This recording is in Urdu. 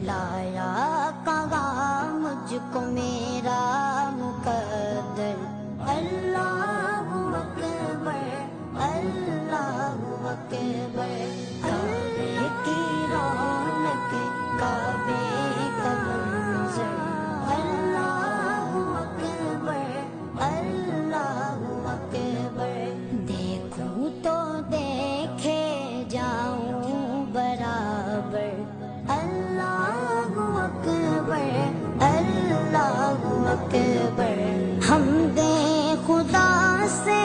لایا کہاں مجھ کو میرا مقدر، اللہ اکبر اللہ اکبر، کعبے کی رونق کعبے کا منظر، اللہ اکبر اللہ اکبر، دیکھوں تو دیکھے جاؤں برابر، اللہ اکبر اللہ اکبر، حمد خدا سے